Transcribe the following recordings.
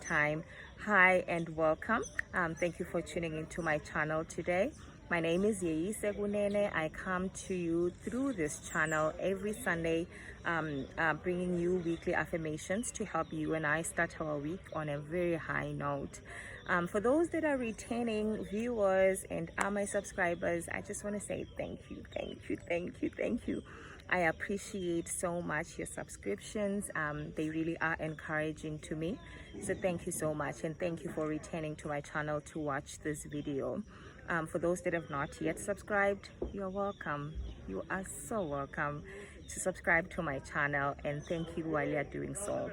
time. Hi and welcome. Thank you for tuning into my channel today. My name is Segunene. I come to you through this channel every Sunday, bringing you weekly affirmations to help you and I start our week on a very high note. For those that are returning viewers and are my subscribers, I just want to say thank you. I appreciate so much your subscriptions. They really are encouraging to me. So thank you so much, and thank you for returning to my channel to watch this video. For those that have not yet subscribed, you're welcome. You are so welcome to subscribe to my channel, and thank you while you're doing so.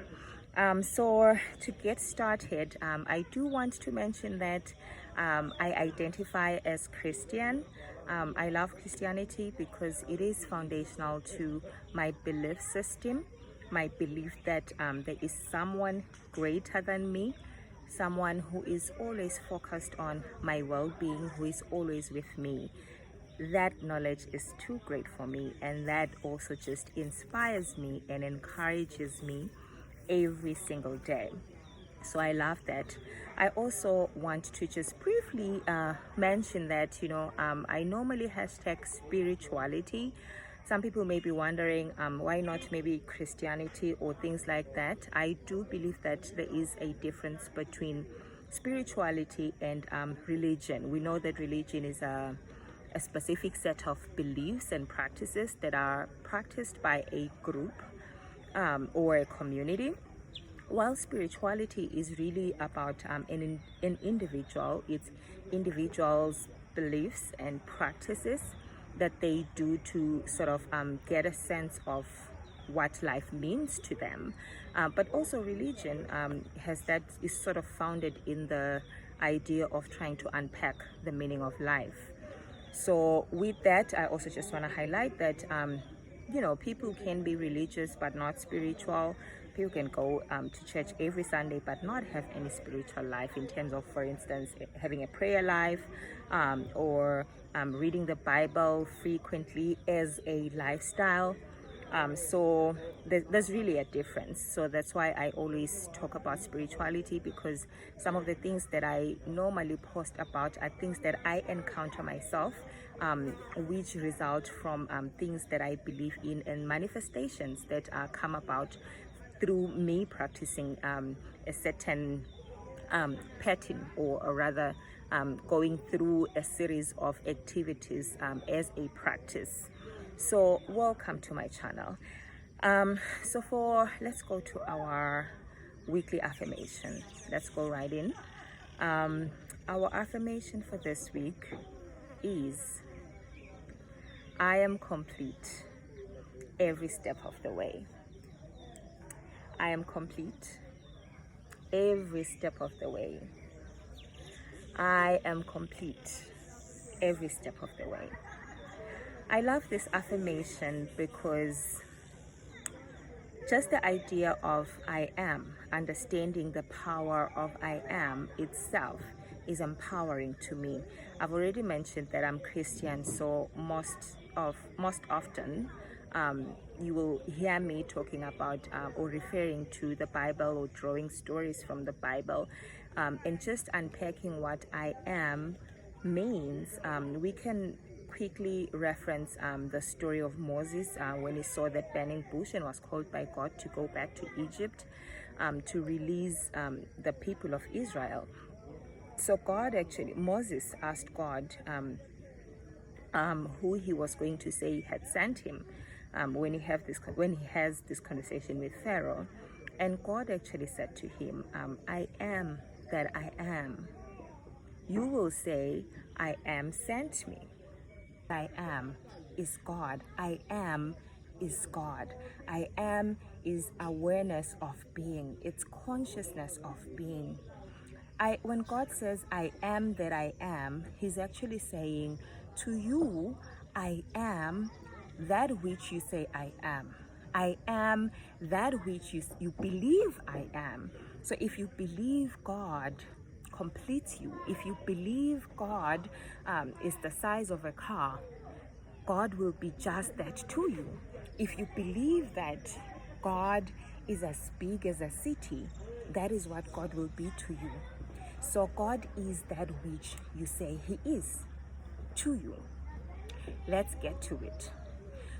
So to get started, I do want to mention that I identify as Christian. I love Christianity because it is foundational to my belief system, my belief that there is someone greater than me, someone who is always focused on my well-being, who is always with me. That knowledge is too great for me, and that also just inspires me and encourages me every single day. So I love that. I also want to just briefly mention that, I normally hashtag spirituality. Some people may be wondering why not maybe Christianity or things like that. I do believe that there is a difference between spirituality and religion. We know that religion is a specific set of beliefs and practices that are practiced by a group or a community, while spirituality is really about an individual. It's individuals' beliefs and practices that they do to sort of get a sense of what life means to them. But also religion is sort of founded in the idea of trying to unpack the meaning of life. So with that, I also just want to highlight that people can be religious but not spiritual. People can go to church every Sunday but not have any spiritual life, in terms of, for instance, having a prayer life or reading the Bible frequently as a lifestyle. So there's really a difference. So that's why I always talk about spirituality, because some of the things that I normally post about are things that I encounter myself, which result from things that I believe in and manifestations that come about through me practicing a certain pattern, or rather going through a series of activities as a practice. So welcome to my channel. Let's go to our weekly affirmation. Let's go right in. Our affirmation for this week is, I am complete every step of the way. I am complete every step of the way. I am complete every step of the way. I love this affirmation because just the idea of I am, understanding the power of I am itself, is empowering to me. I've already mentioned that I'm Christian, so most often you will hear me talking about or referring to the Bible or drawing stories from the Bible, and just unpacking what I am means. We can quickly reference the story of Moses when he saw that burning bush and was called by God to go back to Egypt to release the people of Israel. So Moses asked God who he was going to say had sent him when he has this conversation with Pharaoh, and God actually said to him, I am that I am. You will say, I am sent me. I am is God. I am is God. I am is awareness of being. It's consciousness of being. When God says, I am that I am, he's actually saying to you, I am that which you say I am. I am that which you believe I am. So if you believe God completes you, if you believe God is the size of a car, God will be just that to you. If you believe that God is as big as a city, that is what God will be to you. So God is that which you say He is to you. Let's get to it.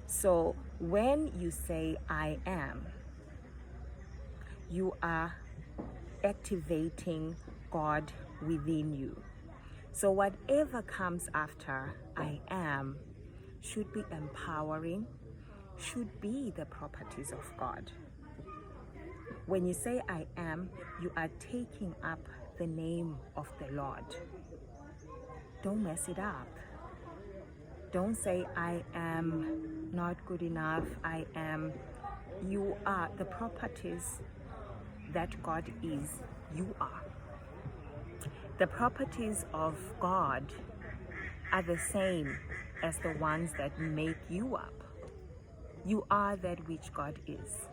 So when you say I am, you are activating God within you. So whatever comes after I am should be empowering, should be the properties of God. When you say I am, you are taking up the name of the Lord. Don't mess it up. Don't say I am not good enough. I am. You are the properties that God is. You are. The properties of God are the same as the ones that make you up. You are that which God is.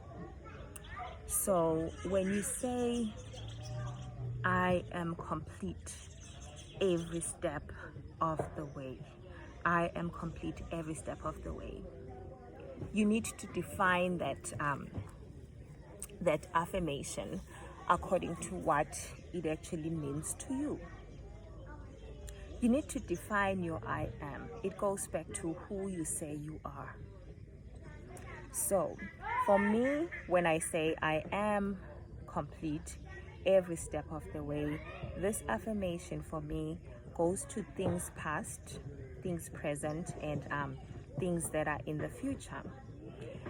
So when you say, I am complete every step of the way, I am complete every step of the way, you need to define that affirmation according to what it actually means to you. You need to define your I am. It goes back to who you say you are. So for me, when I say I am complete every step of the way, this affirmation for me goes to things past, things present, and things that are in the future.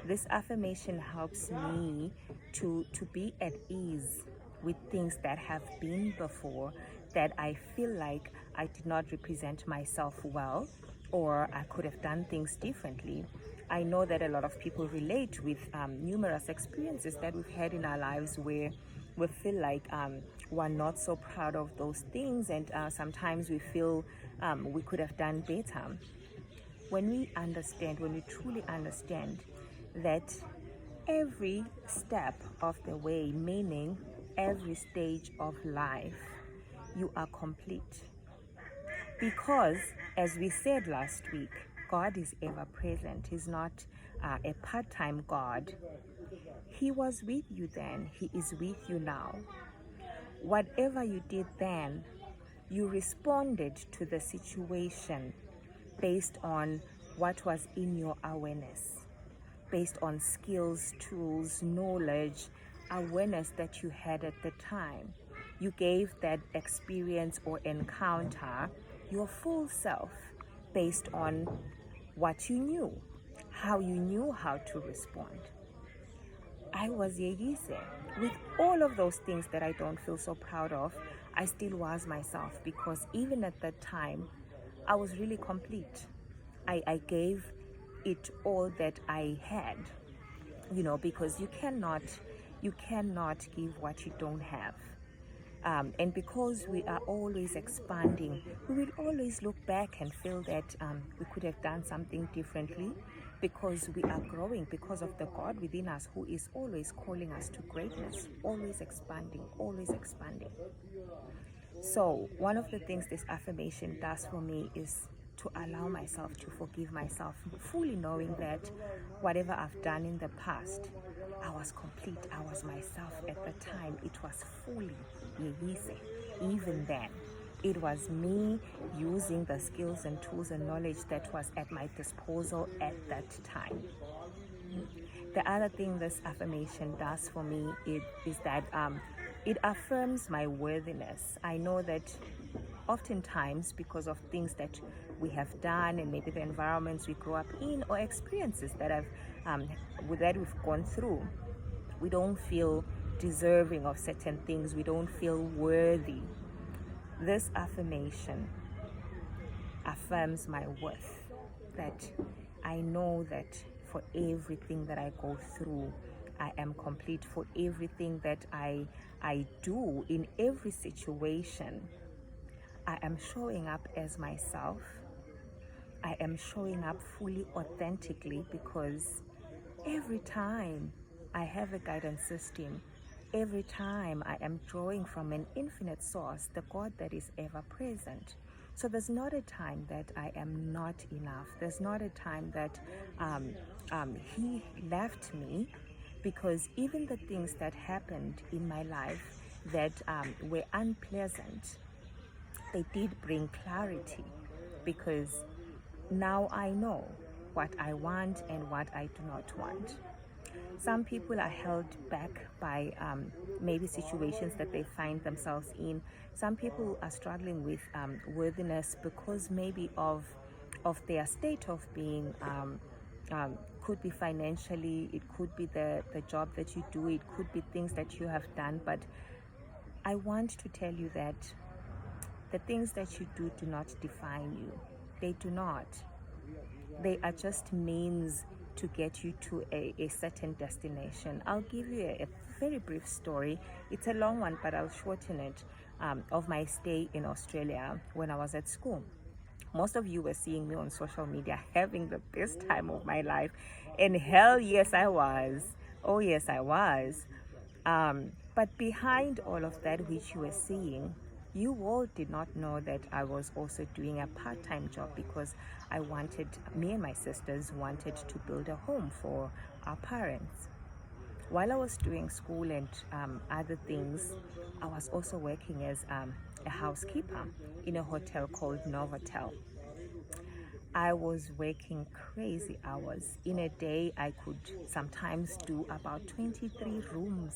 This affirmation helps me to be at ease with things that have been before, that I feel like I did not represent myself well, or I could have done things differently. I know that a lot of people relate with numerous experiences that we've had in our lives where we feel like we're not so proud of those things, and sometimes we feel we could have done better. When we truly understand that every step of the way, meaning every stage of life, you are complete. Because, as we said last week, God is ever present. He's not a part-time God. He was with you then. He is with you now. Whatever you did then, you responded to the situation based on what was in your awareness, based on skills, tools, knowledge, awareness that you had at the time. You gave that experience or encounter your full self based on what you knew, how you knew how to respond. I was Yeyise. With all of those things that I don't feel so proud of, I still was myself, because even at that time, I was really complete. I gave it all that I had, because you cannot give what you don't have. And because we are always expanding, we will always look back and feel that we could have done something differently, because we are growing, because of the God within us who is always calling us to greatness, always expanding, always expanding. So one of the things this affirmation does for me is to allow myself to forgive myself, fully knowing that whatever I've done in the past, I was complete. I was myself at the time. It was fully Yeyise. Even then, it was me using the skills and tools and knowledge that was at my disposal at that time. The other thing this affirmation does for me is that it affirms my worthiness. I know that oftentimes, because of things that we have done and maybe the environments we grew up in or experiences that we've gone through, we don't feel deserving of certain things. We don't feel worthy. This affirmation affirms my worth, that I know that for everything that I go through, I am complete. For everything that I do in every situation, I am showing up as myself. I am showing up fully authentically, because every time I have a guidance system, every time I am drawing from an infinite source, the God that is ever present. So there's not a time that I am not enough. There's not a time that He left me. because even the things that happened in my life that were unpleasant, they did bring clarity, because now I know what I want and what I do not want. Some people are held back by maybe situations that they find themselves in. Some people are struggling with worthiness because maybe of their state of being. Could be financially, it could be the job that you do, it could be things that you have done. But I want to tell you that the things that you do not define you. They do not. They are just means to get you to a certain destination. I'll give you a very brief story. It's a long one, but I'll shorten it, of my stay in Australia when I was at school. Most of you were seeing me on social media having the best time of my life. And hell yes, I was. Oh yes, I was. But behind all of that which you were seeing, you all did not know that I was also doing a part-time job, because me and my sisters wanted to build a home for our parents. While I was doing school and other things, I was also working as a housekeeper in a hotel called Novotel. I was working crazy hours. In a day, I could sometimes do about 23 rooms.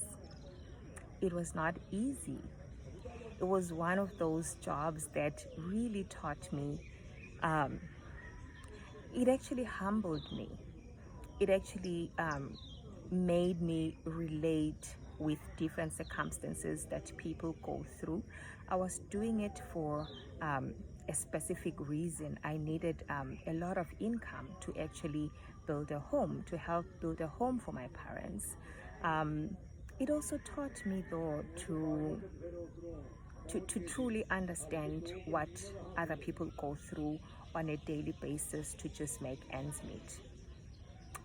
It was not easy. It was one of those jobs that really taught me. It actually humbled me. It actually made me relate with different circumstances that people go through. I was doing it for a specific reason. I needed a lot of income to actually build a home, to help build a home for my parents. It also taught me, though, to truly understand what other people go through on a daily basis to just make ends meet.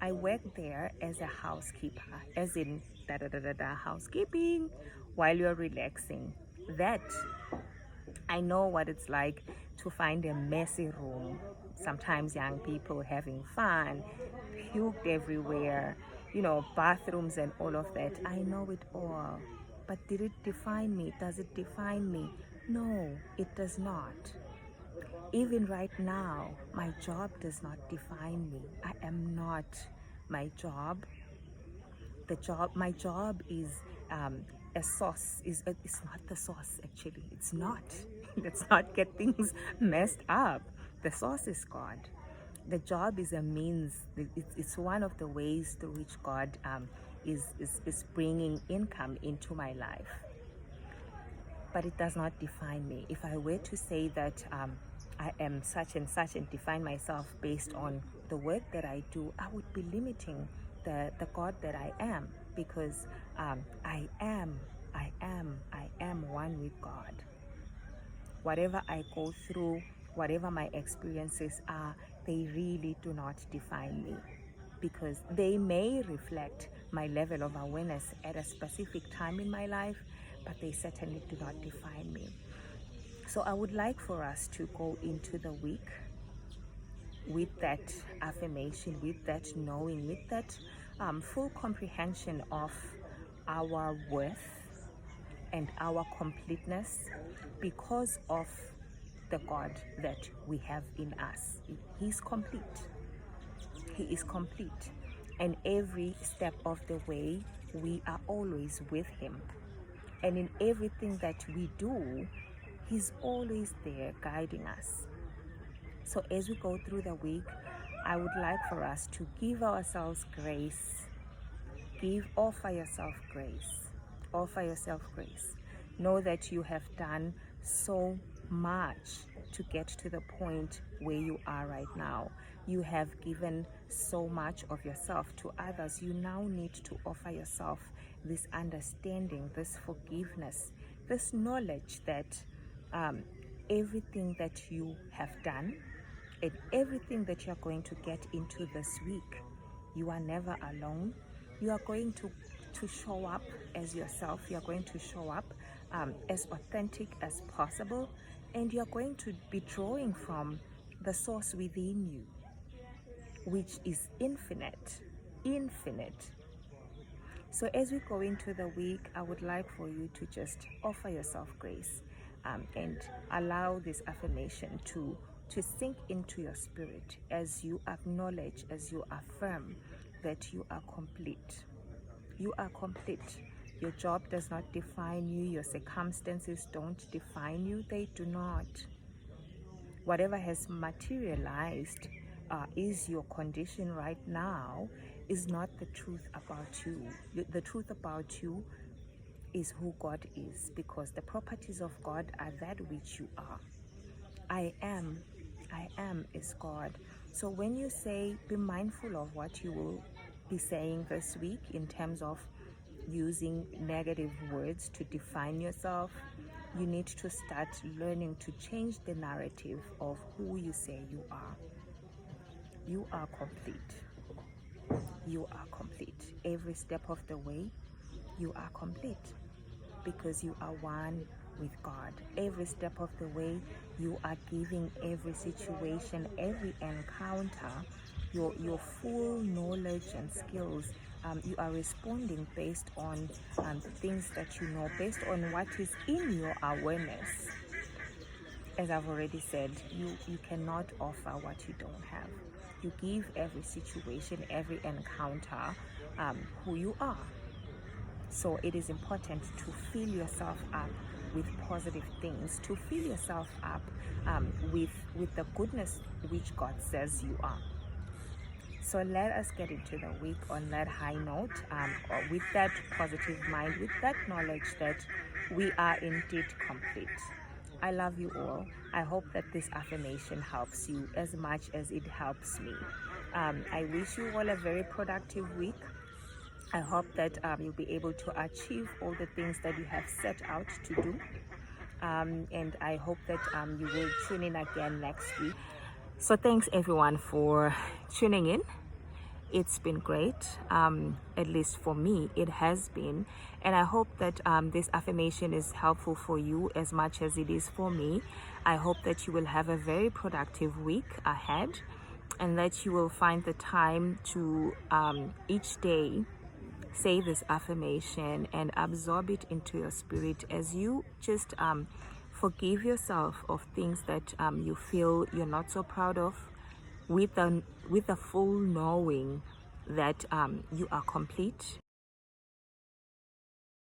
I worked there as a housekeeper, as in housekeeping while you're relaxing. That I know what it's like to find a messy room. Sometimes young people having fun, puked everywhere, bathrooms and all of that. I know it all. But did it define me? Does it define me? No, it does not. Even right now, my job does not define me. I am not my job. My job is a sauce. It's not the sauce, actually. It's not. Let's not get things messed up. The sauce is God. The job is a means. It's one of the ways through which God is bringing income into my life. But it does not define me. If I were to say that I am such and such and define myself based on the work that I do, I would be limiting the God that I am, because I am one with God. Whatever I go through, whatever my experiences are, they really do not define me, because they may reflect my level of awareness at a specific time in my life, but they certainly do not define me. So I would like for us to go into the week with that affirmation, with that knowing, with that full comprehension of our worth and our completeness because of the God that we have in us. He's complete. He is complete. And every step of the way, we are always with Him. And in everything that we do, He's always there guiding us. So as we go through the week, I would like for us to give ourselves grace. Offer yourself grace. Offer yourself grace. Know that you have done so much to get to the point where you are right now. You have given so much of yourself to others. You now need to offer yourself this understanding, this forgiveness, this knowledge that everything that you have done and everything that you're going to get into this week, you are never alone. You are going to show up as yourself. You are going to show up as authentic as possible, and you are going to be drawing from the source within you, which is infinite. So as we go into the week, I would like for you to just offer yourself grace, and allow this affirmation to sink into your spirit as you acknowledge, as you affirm that you are complete. You are complete. Your job does not define you. Your circumstances don't define you. They do not. Whatever has materialized is your condition right now, is not the truth about you. The truth about you is who God is, because the properties of God are that which you are. I am is God. So when you say, be mindful of what you will be saying this week in terms of using negative words to define yourself. You need to start learning to change the narrative of who you say you are. You are complete. You are complete. Every step of the way, you are complete, because you are one with God. Every step of the way, you are giving every situation, every encounter, your full knowledge and skills. You are responding based on the things that you know, based on what is in your awareness. As I've already said, you cannot offer what you don't have. You give every situation, every encounter, who you are. So it is important to fill yourself up with positive things, to fill yourself up with the goodness which God says you are. So let us get into the week on that high note, or with that positive mind, with that knowledge that we are indeed complete. I love you all. I hope that this affirmation helps you as much as it helps me. I wish you all a very productive week. I hope that you'll be able to achieve all the things that you have set out to do. And I hope that you will tune in again next week. So thanks everyone for tuning in. It's been great, at least for me it has been, and I hope that this affirmation is helpful for you as much as it is for me. I hope that you will have a very productive week ahead, and that you will find the time to each day say this affirmation and absorb it into your spirit as you just forgive yourself of things that you feel you're not so proud of, with a full knowing that you are complete.